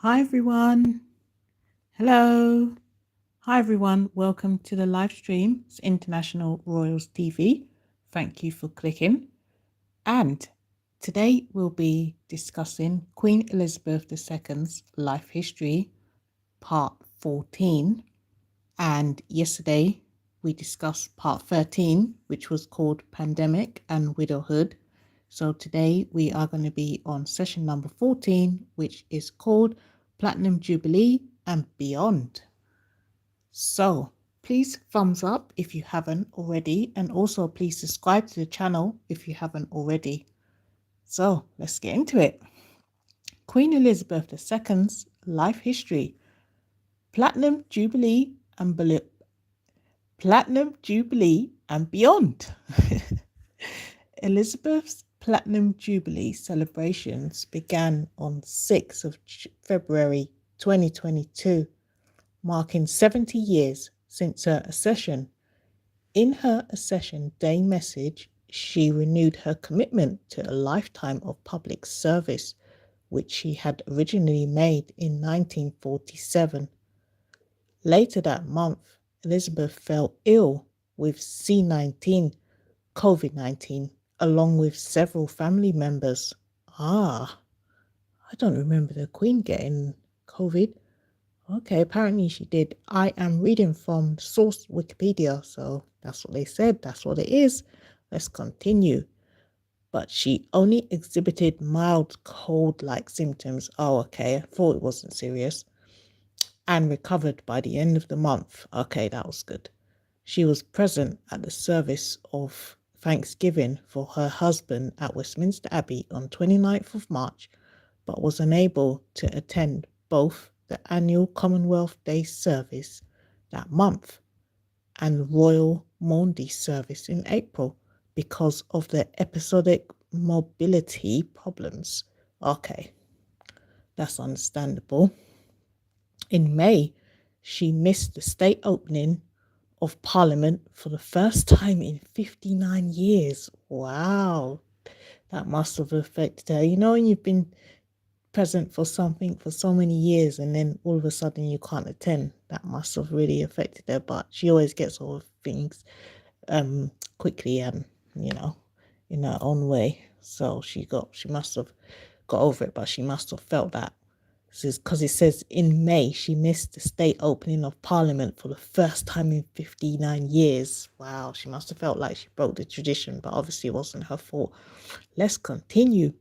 Hi everyone. Hello. Hi everyone. Welcome to the live stream. It's International Royals TV. Thank you for clicking. And today we'll be discussing Queen Elizabeth II's life history, part 14. And yesterday we discussed part 13, which was called Pandemic and Widowhood. So today we are going to be on session number 14, which is called Platinum Jubilee and Beyond. So please thumbs up if you haven't already, and also please subscribe to the channel if you haven't already. So let's get into it. Queen Elizabeth II's life history, Platinum Jubilee and beyond. Elizabeth's Platinum Jubilee celebrations began on 6th of February 2022, marking 70 years since her accession. In her accession day message, she renewed her commitment to a lifetime of public service, which she had originally made in 1947. Later that month, Elizabeth fell ill with COVID-19, along with several family members. I don't remember the Queen getting COVID. Okay, apparently she did. I am reading from source Wikipedia, so that's what they said. That's what it is. Let's continue. But she only exhibited mild cold-like symptoms. Oh, okay. I thought it wasn't serious. And recovered by the end of the month. Okay, that was good. She was present at the service of Thanksgiving for her husband at Westminster Abbey on 29th of March, but was unable to attend both the annual Commonwealth Day service that month and the Royal Maundy service in April because of the episodic mobility problems. Okay, that's understandable. In May, she missed the state opening of Parliament for the first time in 59 years. Wow, that must have affected her. You know, when you've been present for something for so many years and then all of a sudden you can't attend, that must have really affected her. But she always gets over things quickly and, you know, in her own way. So she must have got over it, but she must have felt that. This is because it says in May she missed the state opening of Parliament for the first time in 59 years. Wow, she must have felt like she broke the tradition, but obviously it wasn't her fault. Let's continue.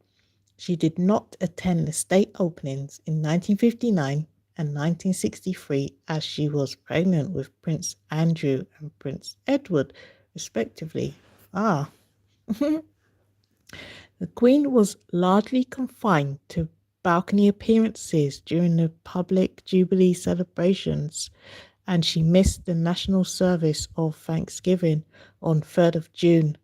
She did not attend the state openings in 1959 and 1963 as she was pregnant with Prince Andrew and Prince Edward, respectively. The Queen was largely confined to balcony appearances during the public Jubilee celebrations, and she missed the national service of Thanksgiving on 3rd of June.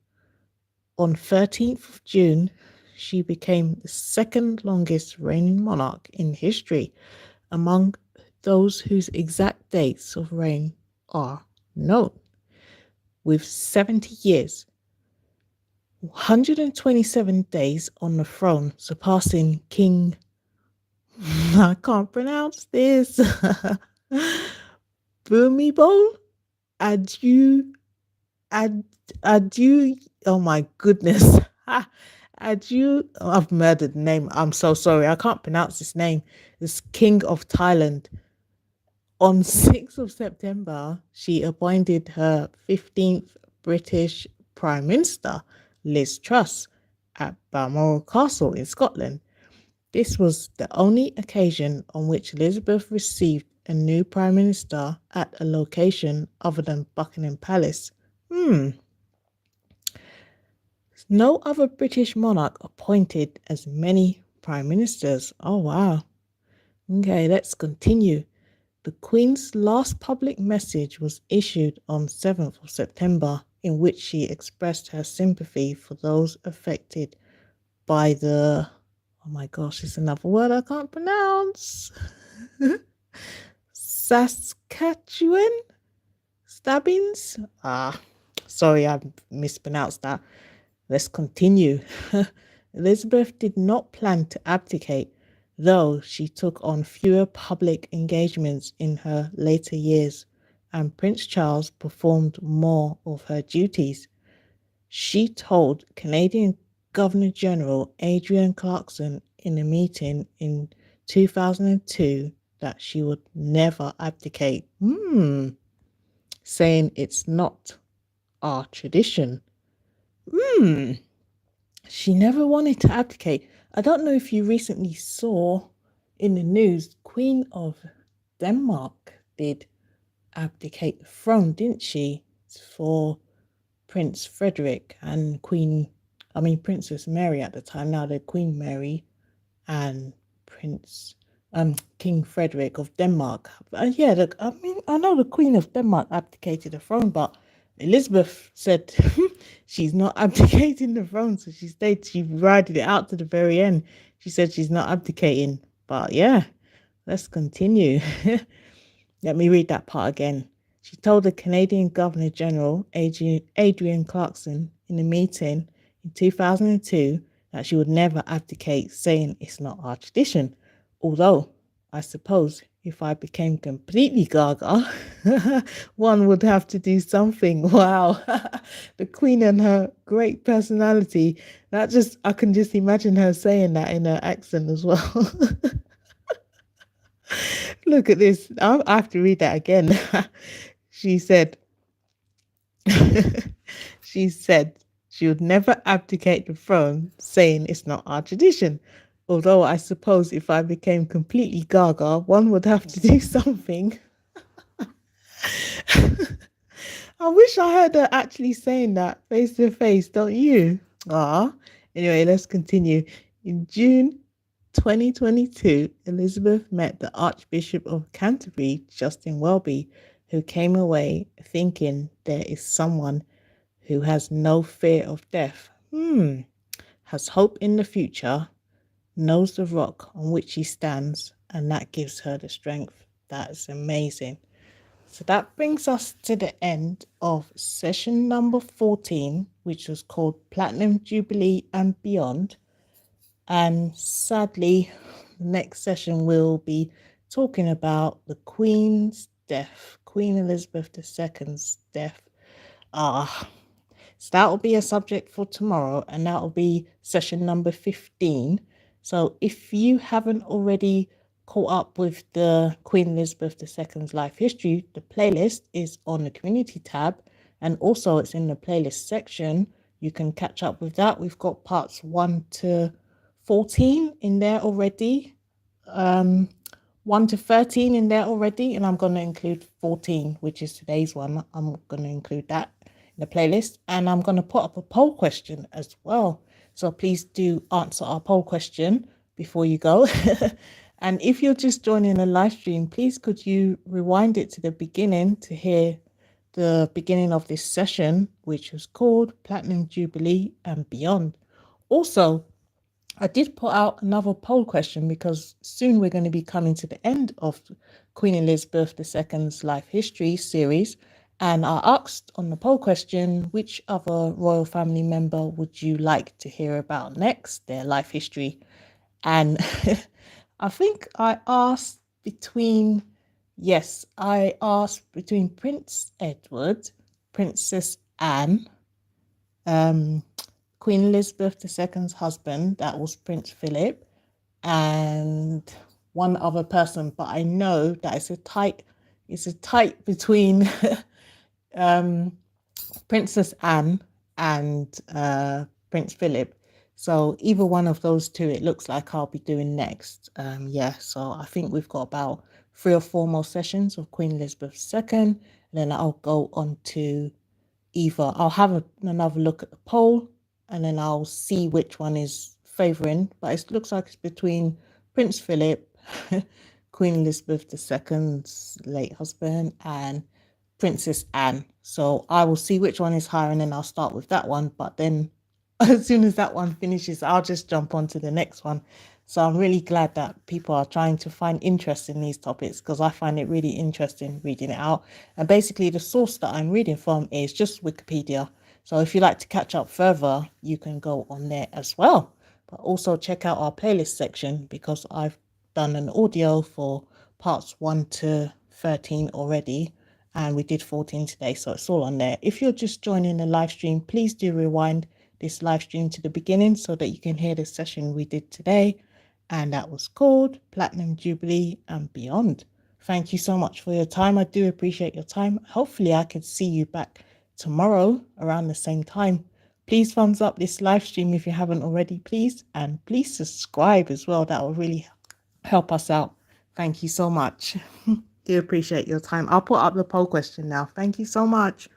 On 13th of June, she became the second longest reigning monarch in history among those whose exact dates of reign are known. With 70 years, 127 days on the throne, surpassing King, I can't pronounce this, Bhumibol Adieu, Adieu, oh my goodness. Adieu, I've murdered the name. I'm so sorry. I can't pronounce this name. This King of Thailand. On 6th of September, she appointed her 15th British Prime Minister, Liz Truss, at Balmoral Castle in Scotland. This was the only occasion on which Elizabeth received a new Prime Minister at a location other than Buckingham Palace. No other British monarch appointed as many Prime Ministers. Oh, wow. Okay, let's continue. The Queen's last public message was issued on 7th of September, in which she expressed her sympathy for those affected by the, oh my gosh, it's another word I can't pronounce. Saskatchewan stabbings? Sorry, I mispronounced that. Let's continue. Elizabeth did not plan to abdicate, though she took on fewer public engagements in her later years, and Prince Charles performed more of her duties. She told Canadian Governor General Adrienne Clarkson in a meeting in 2002 that she would never abdicate, saying it's not our tradition. She never wanted to abdicate. I don't know if you recently saw in the news, Queen of Denmark did abdicate the throne, didn't she? For Prince Frederick and Princess Mary at the time. Now they're Queen Mary and King Frederick of Denmark. Yeah, I know the Queen of Denmark abdicated the throne, but Elizabeth said she's not abdicating the throne, so she stayed. She rided it out to the very end. She said she's not abdicating, but yeah, let's continue. Let me read that part again. She told the Canadian Governor General, Adrienne Clarkson, in a meeting in 2002 that she would never abdicate, saying it's not our tradition. Although, I suppose, if I became completely gaga, one would have to do something. Wow. The Queen and her great personality. I can just imagine her saying that in her accent as well. Look at this. I have to read that again. She said, she said she would never abdicate the throne, saying it's not our tradition. Although I suppose if I became completely gaga, one would have to do something. I wish I heard her actually saying that face to face, don't you? Anyway, let's continue. In June 2022, Elizabeth met the Archbishop of Canterbury, Justin Welby, who came away thinking there is someone who has no fear of death, has hope in the future, knows the rock on which he stands, and that gives her the strength. That's amazing. So that brings us to the end of session number 14, which was called Platinum Jubilee and Beyond. And sadly, the next session we'll be talking about the Queen's death, Queen Elizabeth II's death. So that will be a subject for tomorrow, and that will be session number 15. So if you haven't already caught up with the Queen Elizabeth II's life history, the playlist is on the community tab, and also it's in the playlist section. You can catch up with that. We've got parts 1 to 14 in there already, 1 to 13 in there already, and I'm going to include 14, which is today's one. I'm going to include that in the playlist, and I'm going to put up a poll question as well. So please do answer our poll question before you go. And if you're just joining the live stream, please could you rewind it to the beginning to hear the beginning of this session, which was called Platinum Jubilee and Beyond. Also, I did put out another poll question because soon we're going to be coming to the end of Queen Elizabeth II's life history series. And I asked on the poll question, which other royal family member would you like to hear about next, their life history? And I think I asked between Prince Edward, Princess Anne, Queen Elizabeth II's husband, that was Prince Philip, and one other person, but I know that it's a tight between Princess Anne and Prince Philip. So either one of those two, it looks like I'll be doing next. So I think we've got about 3 or 4 more sessions of Queen Elizabeth II, and then I'll go on to I'll have another look at the poll, and then I'll see which one is favouring. But it looks like it's between Prince Philip, Queen Elizabeth II's late husband, and Princess Anne. So I will see which one is higher, and then I'll start with that one. But then as soon as that one finishes, I'll just jump on to the next one. So I'm really glad that people are trying to find interest in these topics, because I find it really interesting reading it out. And basically the source that I'm reading from is just Wikipedia. So if you like to catch up further, you can go on there as well. But also check out our playlist section, because I've done an audio for parts 1 to 13 already, and we did 14 today, so it's all on there. If you're just joining the live stream, please do rewind this live stream to the beginning so that you can hear the session we did today, and that was called Platinum Jubilee and Beyond. Thank you so much for your time. I do appreciate your time. Hopefully I could see you back tomorrow around the same time. Please thumbs up this live stream if you haven't already, please. And please subscribe as well. That will really help us out. Thank you so much. Do appreciate your time. I'll put up the poll question now. Thank you so much.